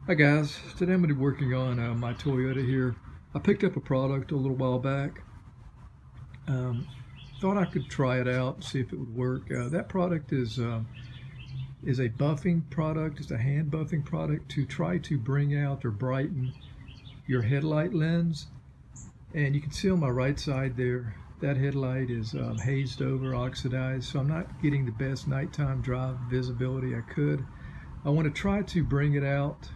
Hi guys, today I'm going to be working on my Toyota here. I picked up a product a little while back. Thought I could try it out and see if it would work. That product is a buffing product. It's a hand buffing product to try to bring out or brighten your headlight lens. And you can see on my right side there, that headlight is hazed over, oxidized, so I'm not getting the best nighttime drive visibility I could. I want to try to bring it out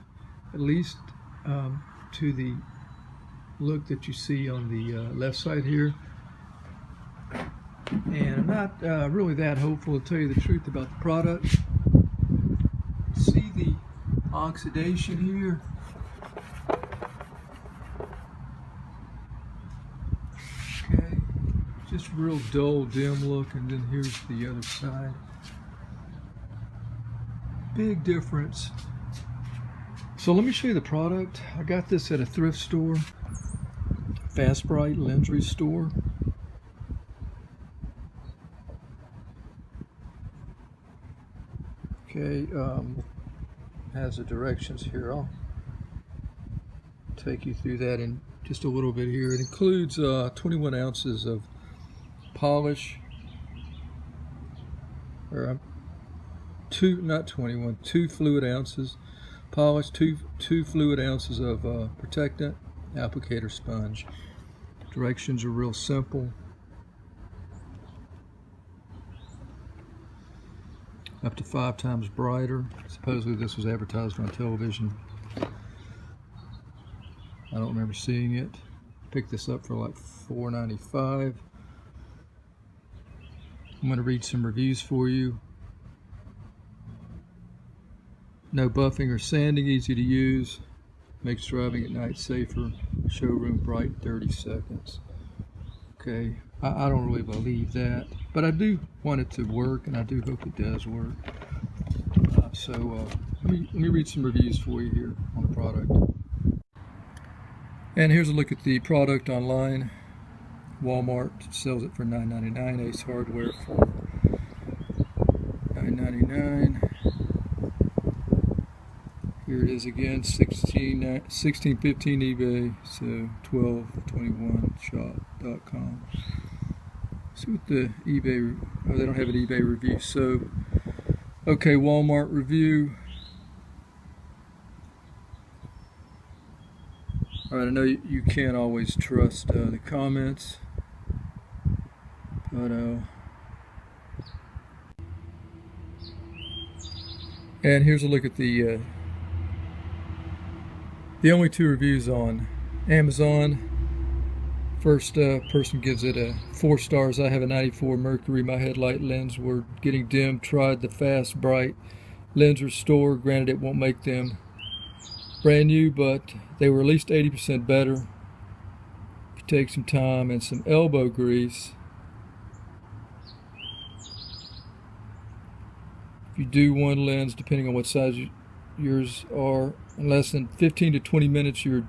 at least to the look that you see on the left side here. And I'm not really that hopeful, to tell you the truth, about the product. See the oxidation here? Okay, just real dull, dim look, and then here's the other side. Big difference. So let me show you the product. I got this at a thrift store, Brite lens restore. Okay, has the directions here. I'll take you through that in just a little bit here. It includes 21 ounces of polish, or two fluid ounces polish, two fluid ounces of protectant, applicator sponge. Directions are real simple. Up to 5 times brighter. Supposedly this was advertised on television. I don't remember seeing it. Picked this up for like $4.95. I'm going to read some reviews for you. No buffing or sanding, easy to use. Makes driving at night safer. Showroom bright in 30 seconds. Okay, I don't really believe that, but I do want it to work, and I do hope it does work. Let me read some reviews for you here on the product. And here's a look at the product online. Walmart sells it for $9.99. Ace Hardware for $9.99. Here it is again, $16.15 eBay, so $12.21shop.com. See what the eBay, oh, they don't have an eBay review. So, okay, Walmart review. All right, I know you can't always trust the comments, but and here's a look at the only 2 reviews on Amazon. First person gives it 4 stars. I have a 94 Mercury. My headlight lens were getting dim. Tried the fast Brite lens restore. Granted, it won't make them brand new, but they were at least 80% better. If you take some time and some elbow grease, if you do one lens, depending on what size yours are, in less than 15 to 20 minutes, you're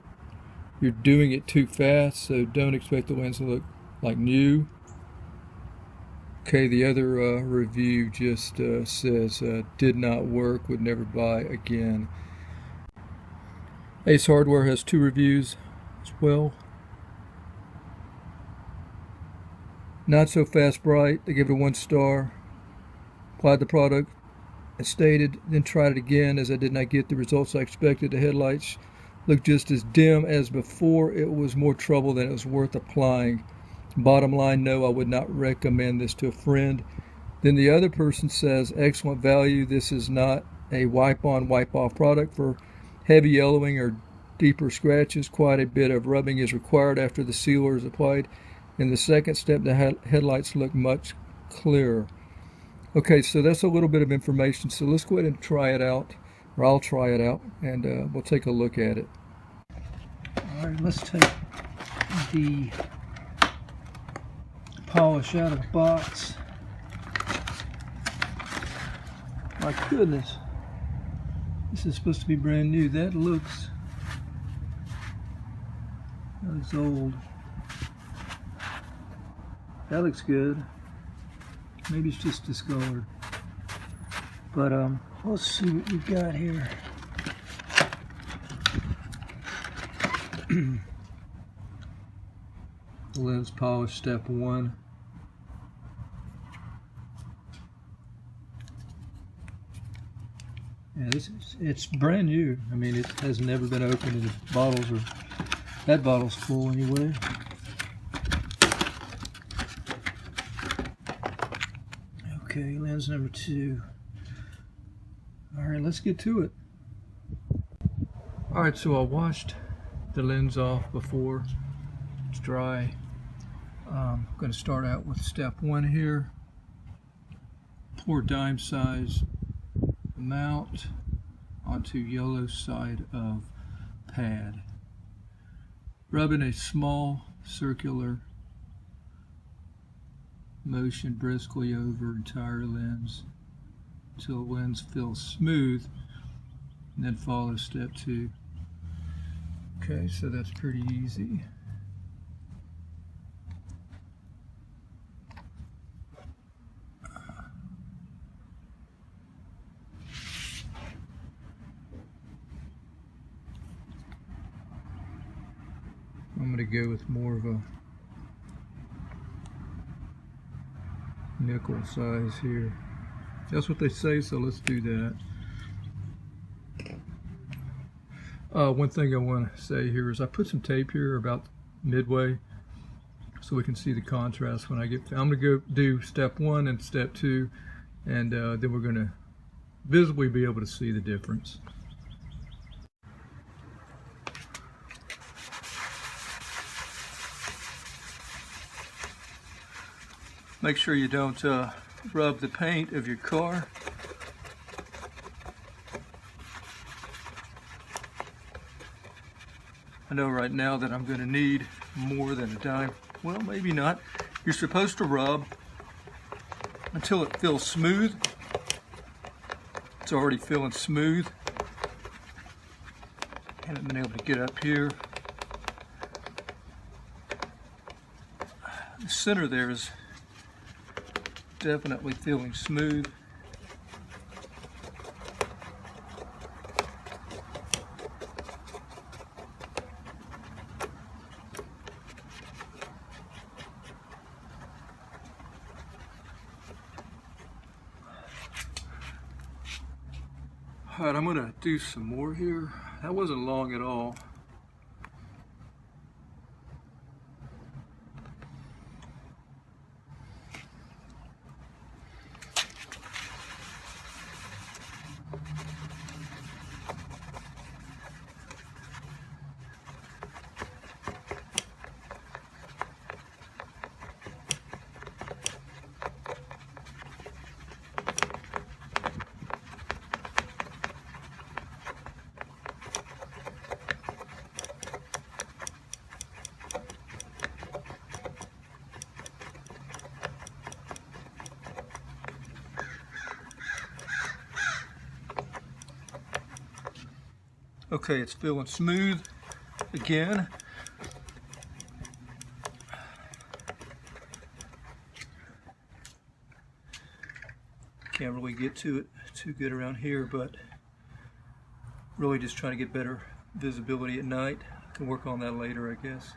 doing it too fast, so don't expect the lens to look like new. Okay, the other review just says did not work, would never buy again. Ace Hardware has 2 reviews as well. Not so fast Brite, they give it a 1 star. Applied the product as stated, then tried it again. As I did not get the results I expected, the headlights looked just as dim as before. It was more trouble than it was worth applying. Bottom line, no, I would not recommend this to a friend. Then the other person says, excellent value. This is not a wipe-on, wipe-off product for heavy yellowing or deeper scratches. Quite a bit of rubbing is required after the sealer is applied. In the second step, the headlights look much clearer. Okay, so that's a little bit of information. So let's go ahead and try it out, or I'll try it out, and we'll take a look at it. All right, let's take the polish out of the box. My goodness, this is supposed to be brand new. That looks old. That looks good. Maybe it's just discolored. But let's see what we got here. Lens polish step 1. Yeah, it's brand new. I mean, it has never been opened, and the bottles are, that bottle's full anyway. Okay, lens number 2. All right, let's get to it. All right, so I washed the lens off before it's dry. I'm going to start out with step 1 here. Pour dime size amount onto yellow side of pad. Rub in a small circular motion briskly over entire lens until the lens feels smooth, and then follow step 2. Okay, so that's pretty easy. I'm going to go with more of a nickel size here. That's what they say, so let's do that. One thing I want to say here is I put some tape here about midway so we can see the contrast when I get to, I'm going to go do step 1 and step 2, and then we're going to visibly be able to see the difference. Make sure you don't rub the paint of your car. I know right now that I'm going to need more than a dime. Well, maybe not. You're supposed to rub until it feels smooth. It's already feeling smooth. I haven't been able to get up here. The center there is definitely feeling smooth. All right, I'm going to do some more here. That wasn't long at all. Okay, it's feeling smooth again. Can't really get to it too good around here, but really just trying to get better visibility at night. I can work on that later, I guess.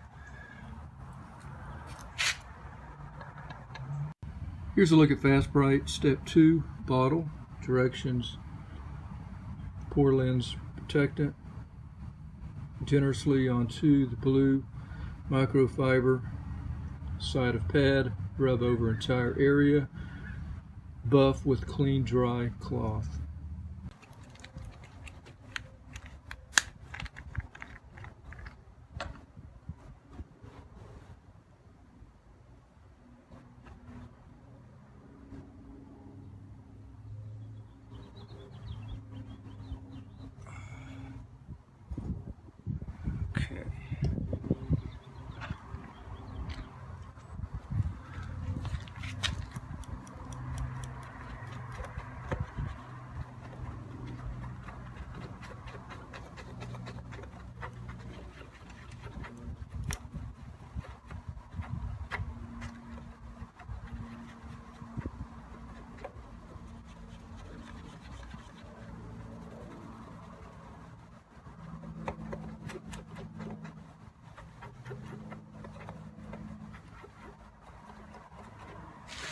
Here's a look at Fast Brite Step 2 bottle. Directions: pour lens protectant generously onto the blue microfiber side of pad. Rub over entire area. Buff with clean, dry cloth. Okay.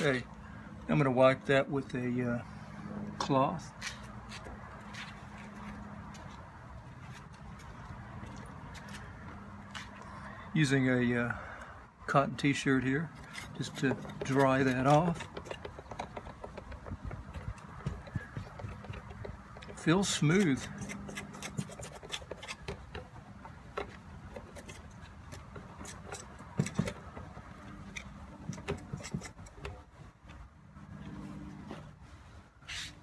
Okay, I'm going to wipe that with a cloth. Using a cotton t-shirt here just to dry that off. It feels smooth.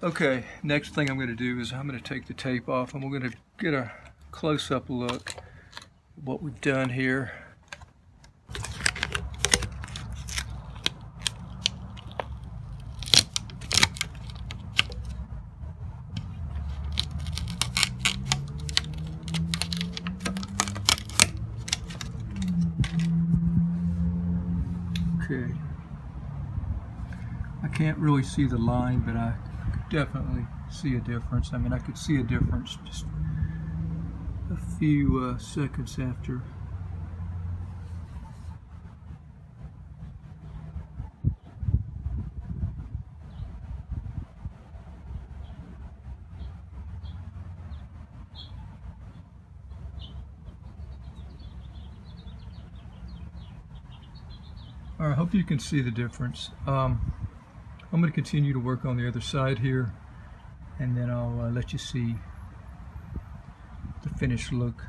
Okay, next thing I'm going to do is I'm going to take the tape off and we're going to get a close-up look at what we've done here. Okay, I can't really see the line, but I definitely see a difference. I mean, I could see a difference just a few seconds after. All right, I hope you can see the difference. I'm going to continue to work on the other side here, and then I'll let you see the finished look.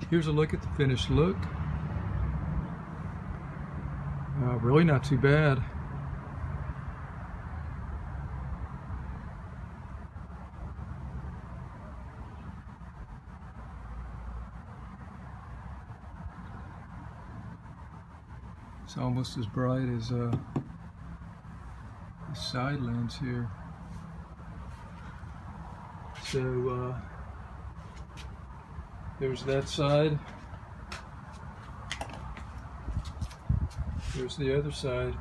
Here's a look at the finished look. Really not too bad. It's almost as bright as the side lens here. So there's that side. There's the other side.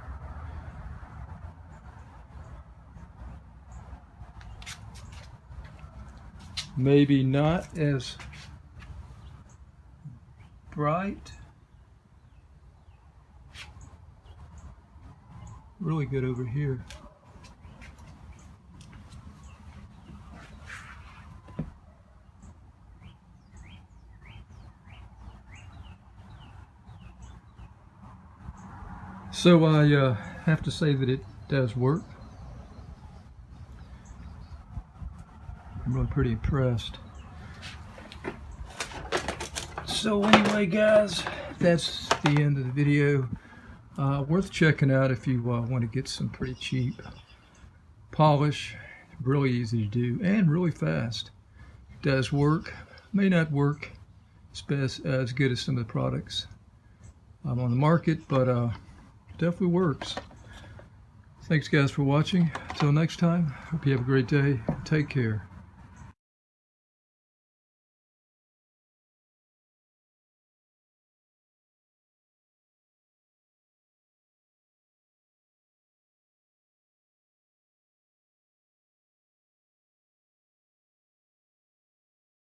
Maybe not as bright. Really good over here. So I have to say that it does work. I'm really pretty impressed. So anyway, guys, that's the end of the video. Worth checking out if you want to get some pretty cheap polish. Really easy to do and really fast. Does work. May not work as good as some of the products on the market, but definitely works. Thanks, guys, for watching. Until next time, hope you have a great day. Take care.